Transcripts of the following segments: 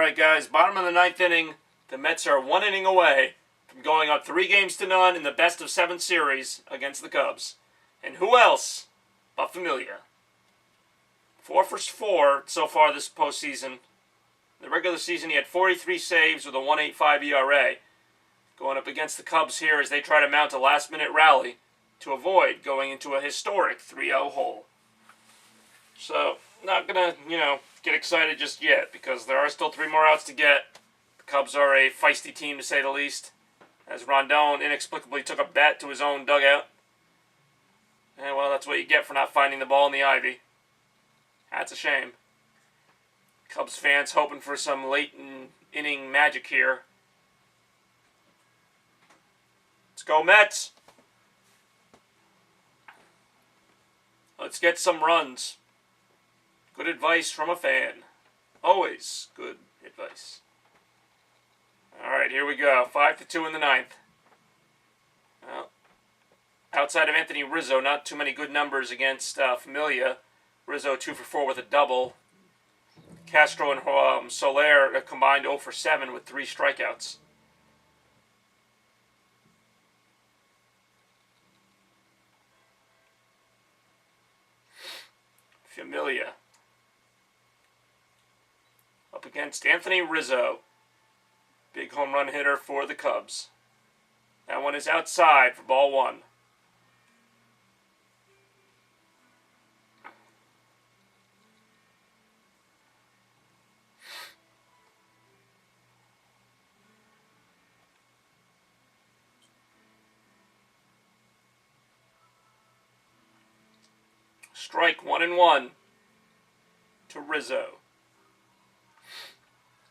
Alright guys, bottom of the ninth inning. The Mets are 1 inning away from going up 3-0 in the best of 7 series against the Cubs. And who else but Familia? 4 for 4 so far this postseason. In the regular season he had 43 saves with a 1.85 ERA. Going up against the Cubs here as they try to mount a last-minute rally to avoid going into a historic 3-0 hole. So, not going to, get excited just yet because there are still 3 more outs to get. The Cubs are a feisty team to say the least, as Rondon inexplicably took a bat to his own dugout. And, well, that's what you get for not finding the ball in the ivy. That's a shame. Cubs fans hoping for some late inning magic here. Let's go Mets! Let's get some runs. Good advice from a fan. Always good advice. Alright, here we go. 5-2 in the ninth. Well, outside of Anthony Rizzo, not too many good numbers against Familia. Rizzo 2 for 4 with a double. Castro and Soler combined 0 for 7 with 3 strikeouts. Familia up against Anthony Rizzo. Big home run hitter for the Cubs. That one is outside for ball 1. Strike 1-1 to Rizzo.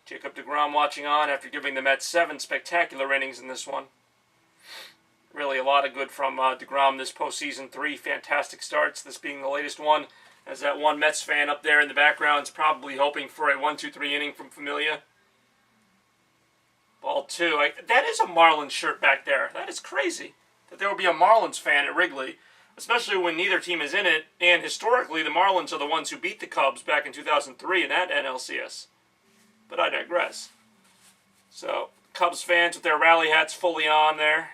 Jacob deGrom watching on after giving the Mets 7 spectacular innings in this one. Really a lot of good from deGrom this postseason. 3 fantastic starts, this being the latest one. As that one Mets fan up there in the background is probably hoping for a 1-2-3 inning from Familia. Ball 2. That is a Marlins shirt back there. That is crazy that there would be a Marlins fan at Wrigley. Especially when neither team is in it, and historically the Marlins are the ones who beat the Cubs back in 2003 in that NLCS. But I digress. So, Cubs fans with their rally hats fully on there.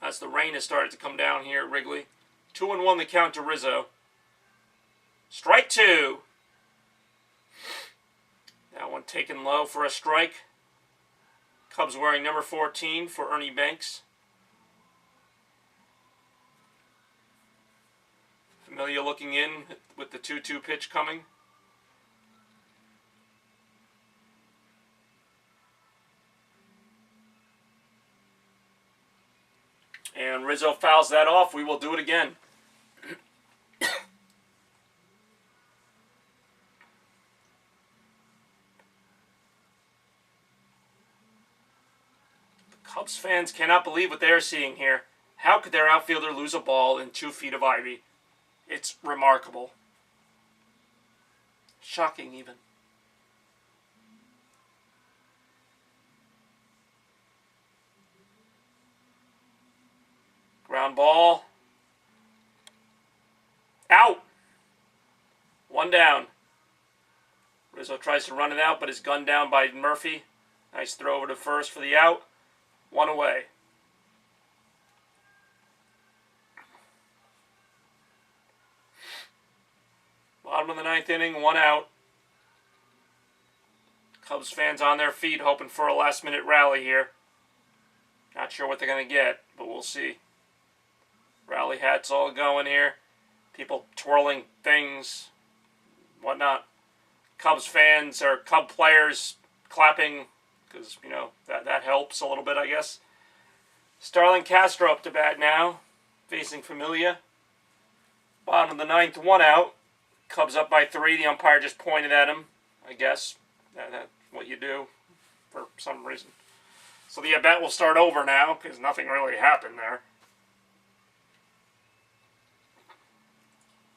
As the rain has started to come down here at Wrigley. 2-1 the count to Rizzo. Strike 2. That one taken low for a strike. Cubs wearing number 14 for Ernie Banks. Familia looking in with the 2-2 pitch coming. And Rizzo fouls that off. We will do it again. Cubs fans cannot believe what they are seeing here. How could their outfielder lose a ball in 2 feet of ivy? It's remarkable. Shocking, even. Ground ball. Out! 1 down. Rizzo tries to run it out, but is gunned down by Murphy. Nice throw over to first for the out. 1 away. Bottom of the ninth inning, 1 out. Cubs fans on their feet hoping for a last-minute rally here. Not sure what they're going to get, but we'll see. Rally hats all going here. People twirling things, whatnot. Cubs fans or Cub players clapping because, that helps a little bit, I guess. Starlin Castro up to bat now, facing Familia. Bottom of the ninth, 1 out. Cubs up by 3. The umpire just pointed at him, I guess. That's what you do for some reason. So the at-bat will start over now because nothing really happened there.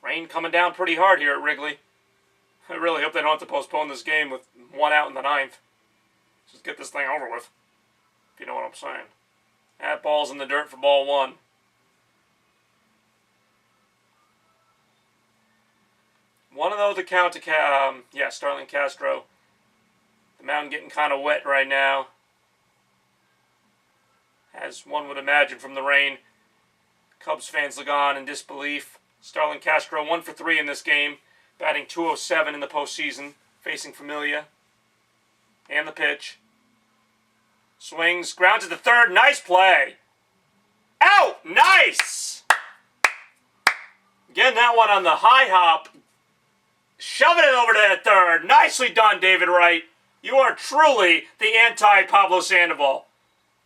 Rain coming down pretty hard here at Wrigley. I really hope they don't have to postpone this game with 1 out in the ninth. Just get this thing over with, if you know what I'm saying. That ball's in the dirt for ball 1. 1-0 the count to Starlin Castro. The mound getting kind of wet right now, as one would imagine from the rain. Cubs fans look on in disbelief. Starlin Castro 1 for 3 in this game, batting .207 in the postseason, facing Familia. And the pitch. Swings, ground to the third. Nice play. Out! Nice! Getting that one on the high hop. Shoving it over to that third. Nicely done, David Wright. You are truly the anti-Pablo Sandoval.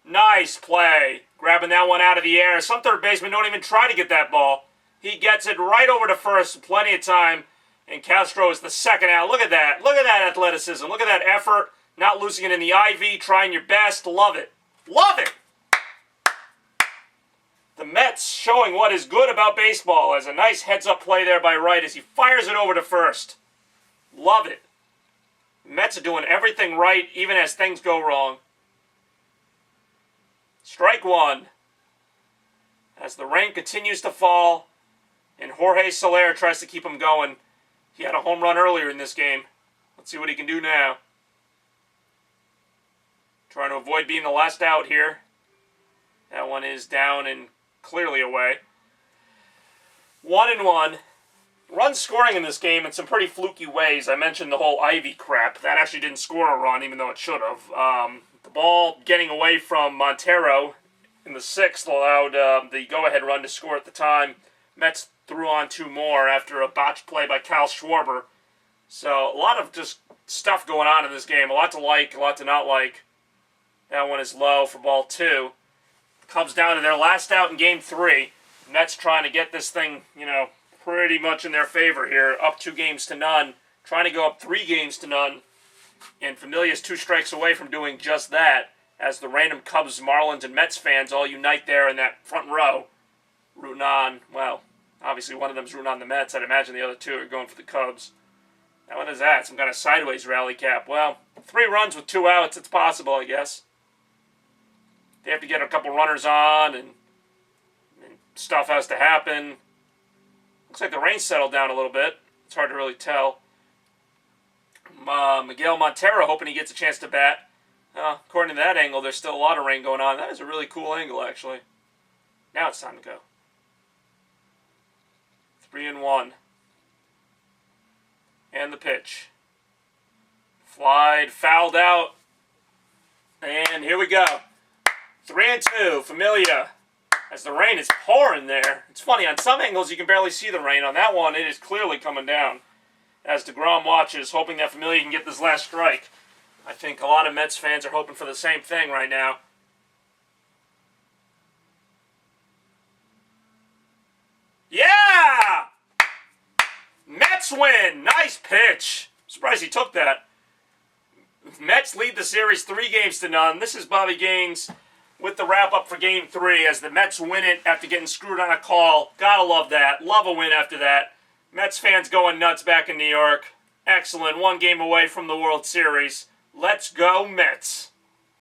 Nice play. Grabbing that one out of the air. Some third basemen don't even try to get that ball. He gets it right over to first. Plenty of time. And Castro is the second out. Look at that. Look at that athleticism. Look at that effort. Not losing it in the IV. Trying your best. Love it. Love it. The Mets showing what is good about baseball as a nice heads-up play there by Wright as he fires it over to first. Love it. Mets are doing everything right, even as things go wrong. Strike one. As the rain continues to fall, and Jorge Soler tries to keep him going. He had a home run earlier in this game. Let's see what he can do now. Trying to avoid being the last out here. That one is down and clearly away. 1-1. Runs scoring in this game in some pretty fluky ways. I mentioned the whole Ivy crap. That actually didn't score a run, even though it should have. The ball getting away from Montero in the 6th allowed the go-ahead run to score at the time. Mets threw on 2 more after a botched play by Kyle Schwarber. So a lot of just stuff going on in this game. A lot to like, a lot to not like. That one is low for ball 2. Cubs down to their last out in game 3. Mets trying to get this thing, pretty much in their favor here. Up 2-0. Trying to go up 3-0. And Familia's 2 strikes away from doing just that, as the random Cubs, Marlins, and Mets fans all unite there in that front row, rooting on, well, obviously one of them's rooting on the Mets. I'd imagine the other 2 are going for the Cubs. Now what is that? Some kind of sideways rally cap. Well, 3 runs with 2 outs. It's possible, I guess. They have to get a couple runners on, and stuff has to happen. Looks like the rain settled down a little bit. It's hard to really tell. Miguel Montero hoping he gets a chance to bat. According to that angle, there's still a lot of rain going on. That is a really cool angle, actually. Now it's time to go. 3-1. And the pitch. Flied, fouled out. And here we go. 3-2, Familia. As the rain is pouring there. It's funny, on some angles you can barely see the rain. On that one, it is clearly coming down. As DeGrom watches, hoping that Familia can get this last strike. I think a lot of Mets fans are hoping for the same thing right now. Yeah! Mets win! Nice pitch. Surprised he took that. Mets lead the series 3-0. This is Bobby Gaines with the wrap-up for Game 3 as the Mets win it after getting screwed on a call. Gotta love that. Love a win after that. Mets fans going nuts back in New York. Excellent. 1 game away from the World Series. Let's go, Mets.